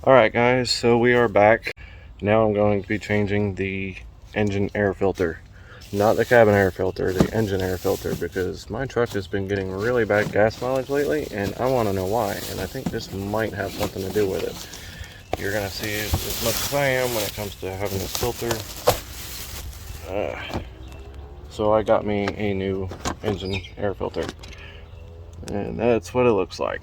Alright guys, so we are back. Now I'm going to be changing the engine air filter. Not the cabin air filter, the engine air filter, because my truck has been getting really bad gas mileage lately and I want to know why, and I think this might have something to do with it. You're going to see it as much as I am when it comes to having this filter. So I got me a new engine air filter, and that's what it looks like.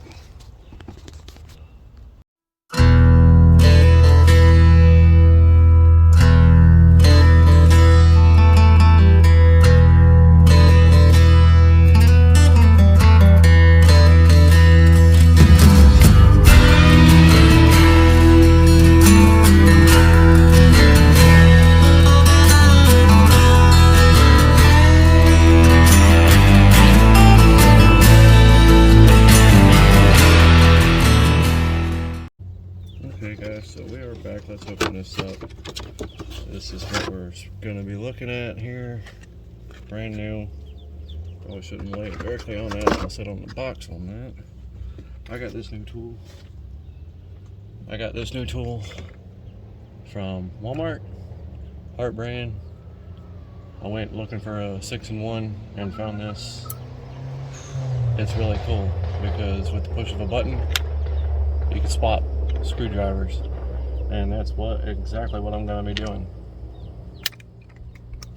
Okay guys, so we are back. Let's open this up. This is what we're going to be looking at here. Brand new. Probably shouldn't lay it directly on that. I'll sit on the box on that. I got this new tool. From Walmart. Heart brand. I went looking for a 6-in-1 and found this. It's really cool because with the push of a button, you can swap screwdrivers, and that's exactly what I'm going to be doing.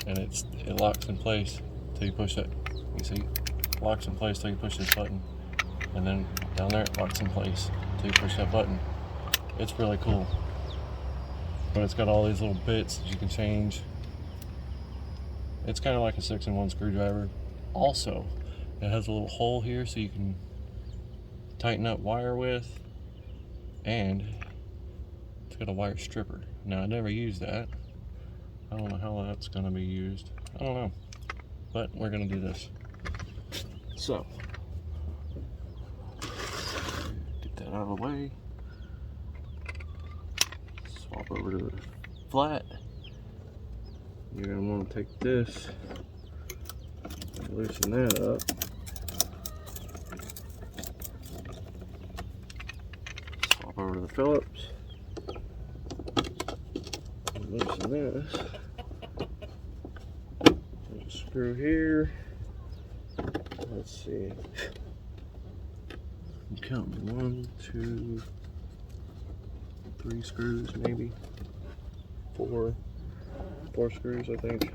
And it locks in place till you push it. You see, it locks in place till you push this button, and then down there it locks in place till you push that button. It's really cool, but it's got all these little bits that you can change. It's kind of like a 6-in-1 screwdriver. Also, it has a little hole here so you can tighten up wire with, and it's got a wire stripper. Now I never used that. I don't know how that's going to be used. I don't know, but we're going to do this. So get that out of the way. Swap over to the flat. You're going to want to take this and loosen that up. Swap over to the Phillips. Loosen this. There's a screw here. Let's see. I'm counting 1, 2, 3 screws, maybe 4 screws, I think.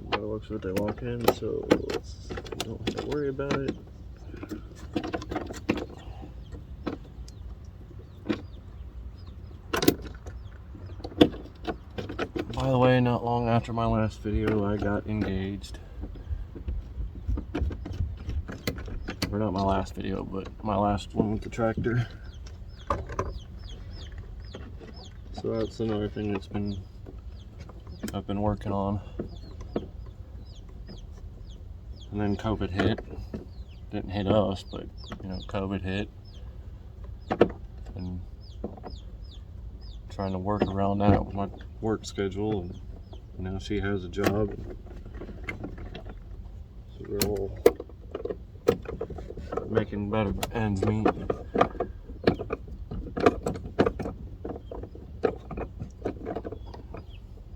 By the looks of it, they lock in, so don't have to worry about it. By the way, not long after my last video, I got engaged. Or not my last video, but my last one with the tractor. So that's another thing I've been working on. And then COVID hit. Didn't hit us, but you know, COVID hit. And trying to work around that with my work schedule, and now she has a job, so we're all making better ends meet.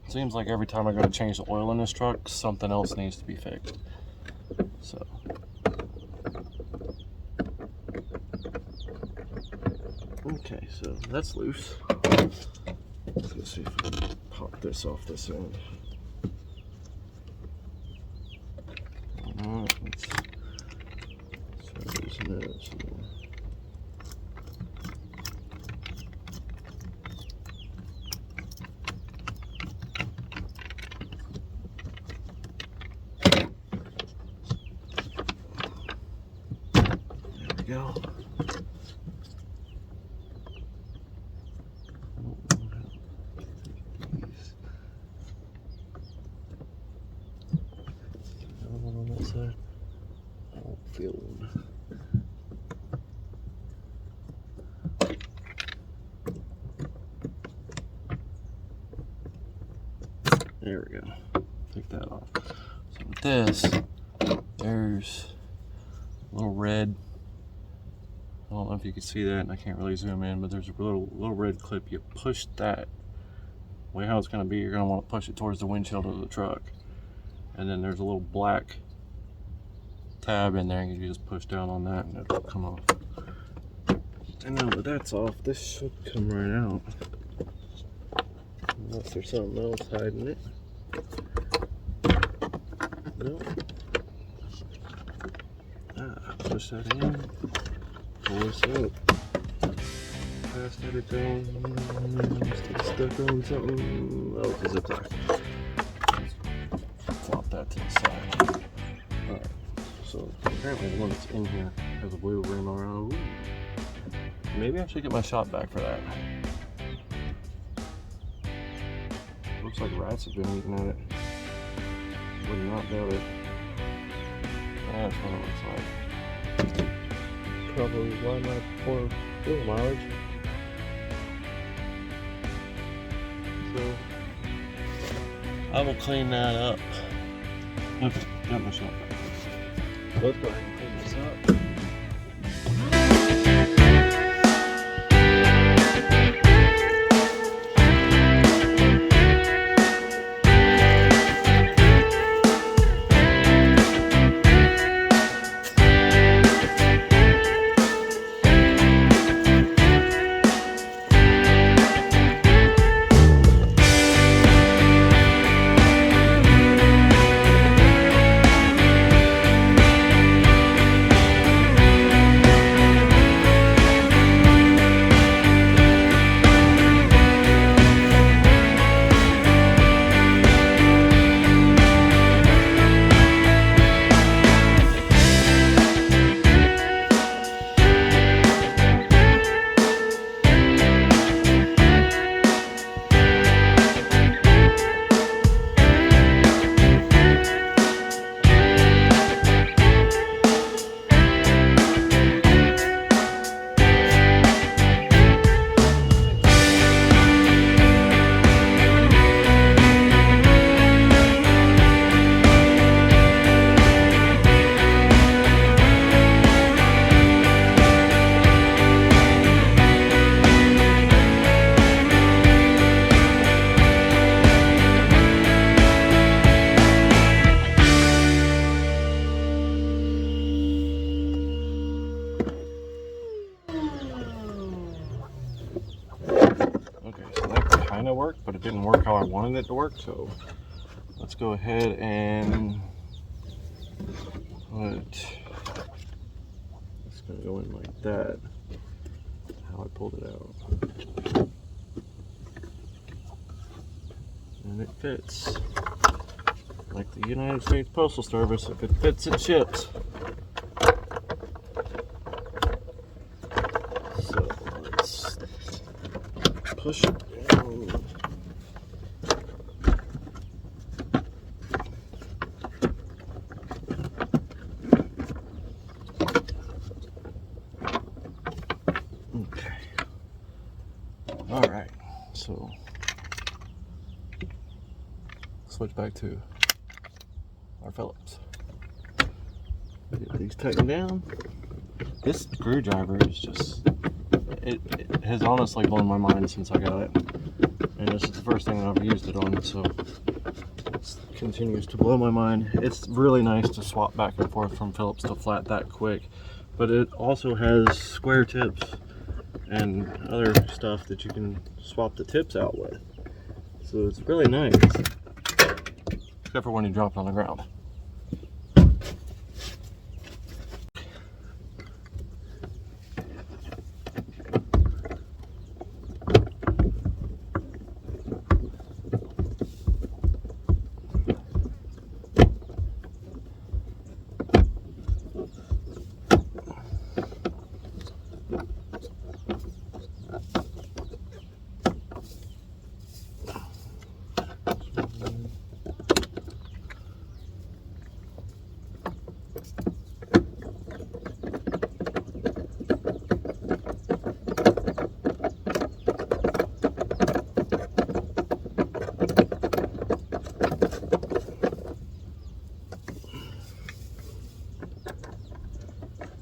Seems like every time I go to change the oil in this truck, something else needs to be fixed. So okay, so that's loose. Let's see if I can pop this off this end. Let's start loosening that up some more. There we go. I don't feel one. There we go. Take that off. So with this, there's a little red I don't know if you can see that, and I can't really zoom in, but there's a little red clip. You push that. The way how it's going to be, you're going to want to push it towards the windshield of the truck. And then there's a little black tab in there, and you just push down on that and it'll come off. And now that that's off, this should come right out. Unless there's something else hiding it. Nope. Push that in, pull this up, past everything, still stuck on something. Oh, it's a zip tie. Flop that to the side. Alright, so apparently the one that's in here has a wheel rim around. Maybe I should get my shop back for that. Looks like rats have been eating at it. Would not doubt it. That's what it looks like. Probably why my poor fuel mileage. So I will clean that up. Okay, got my shop back. Let's go ahead and clean this up. Worked, but it didn't work how I wanted it to work, so let's go ahead and put it's gonna go in like that, how I pulled it out, and it fits like the United States Postal Service. If it fits, it ships. So let's push it down. Okay. All right. So switch back to our Phillips. Get these tightened down. This screwdriver is just, it has honestly blown my mind since I got it. And this is the first thing that I've used it on, so it continues to blow my mind. It's really nice to swap back and forth from Phillips to flat that quick, but it also has square tips and other stuff that you can swap the tips out with. So it's really nice, except for when you drop it on the ground.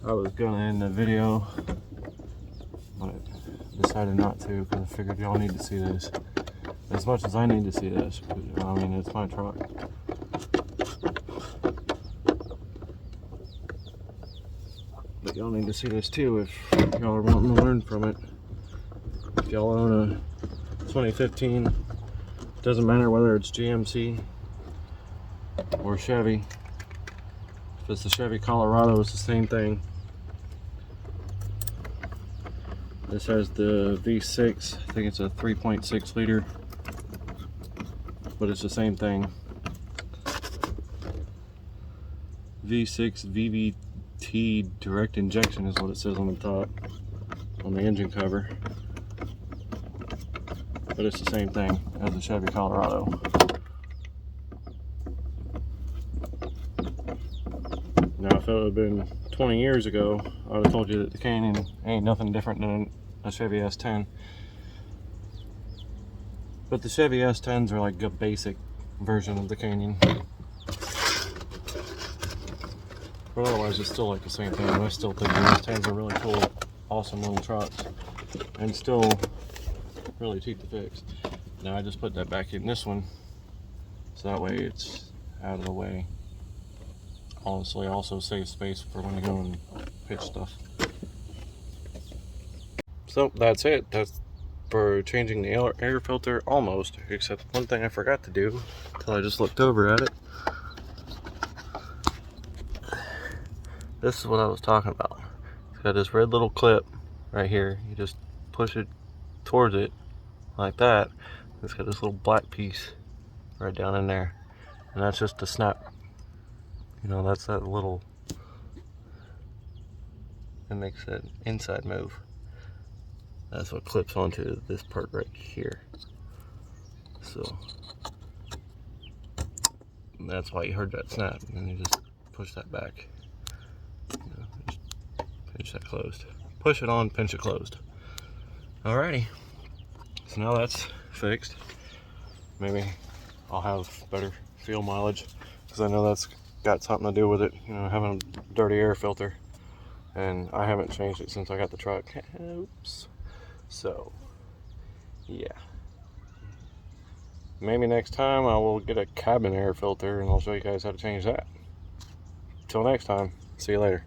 I was gonna end the video decided not to because I figured y'all need to see this as much as I need to see this. I mean, it's my truck. But y'all need to see this too if y'all are wanting to learn from it. If y'all own a 2015, doesn't matter whether it's GMC or Chevy. If it's the Chevy Colorado, it's the same thing. This has the V6, I think it's a 3.6 liter, but it's the same thing. V6 VVT direct injection is what it says on the top, on the engine cover. But it's the same thing as the Chevy Colorado. Now, if it would have been 20 years ago, I would have told you that the Canyon ain't nothing different than a Chevy S10. But the Chevy S10s are like a basic version of the Canyon. But otherwise, it's still like the same thing. I still think the S10s are really cool, awesome little trucks, and still really cheap to fix. Now I just put that back in this one, so that way it's out of the way. Honestly, also saves space for when you go and pitch stuff. So that's it. That's for changing the air filter, almost, except one thing I forgot to do until I just looked over at it. This is what I was talking about. It's got this red little clip right here. You just push it towards it like that. It's got this little black piece right down in there, and that's just to snap. You know, that's that little, it makes that inside move. That's what clips onto this part right here. So that's why you heard that snap, and you just push that back. You know, just pinch that closed. Push it on, pinch it closed. Alrighty. So now that's fixed. Maybe I'll have better fuel mileage, because I know that's got something to do with it, you know, having a dirty air filter. And I haven't changed it since I got the truck. Oops. So, yeah. Maybe next time I will get a cabin air filter and I'll show you guys how to change that. Till next time, see you later.